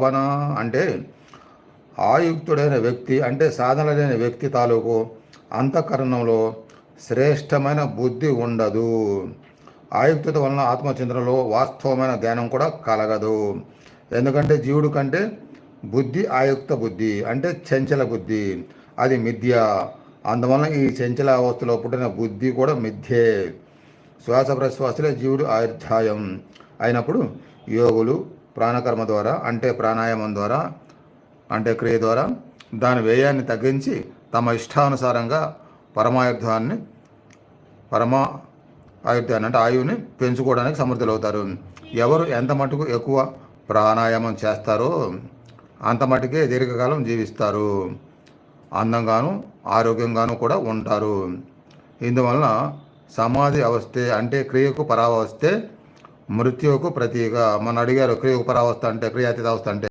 భావన అంటే ఆయుక్తుడైన వ్యక్తి అంటే సాధన లేని వ్యక్తి తాలూకు అంతఃకరణంలో శ్రేష్టమైన బుద్ధి ఉండదు. ఆయుక్తత వలన ఆత్మచింతనలో వాస్తవమైన జ్ఞానం కూడా కలగదు. ఎందుకంటే జీవుడు కంటే బుద్ధి ఆయుక్త బుద్ధి అంటే చంచల బుద్ధి, అది మిథ్య. అందువలన ఈ చంచల అవస్థలో పుట్టిన బుద్ధి కూడా మిథ్యే. శ్వాస ప్రశ్వాసలే జీవుడు ఆయుర్ధ్యాయం అయినప్పుడు యోగులు ప్రాణకర్మ ద్వారా అంటే ప్రాణాయామం ద్వారా అంటే క్రియ ద్వారా దాని వ్యయాన్ని తగ్గించి తమ ఇష్టానుసారంగా పరమాయుర్ధాన్ని అంటే ఆయువుని పెంచుకోవడానికి సమర్థులవుతారు. ఎవరు ఎంత మటుకు ఎక్కువ ప్రాణాయామం చేస్తారో అంత మటుకే దీర్ఘకాలం జీవిస్తారు, అందంగాను ఆరోగ్యంగాను కూడా ఉంటారు. ఇందువలన సమాధి అవస్థే అంటే క్రియకు పరావస్థే మృత్యువుకు ప్రతీక. మన అడిగారు క్రియకు పరావస్థ అంటే క్రియాతీత అవస్థ అంటే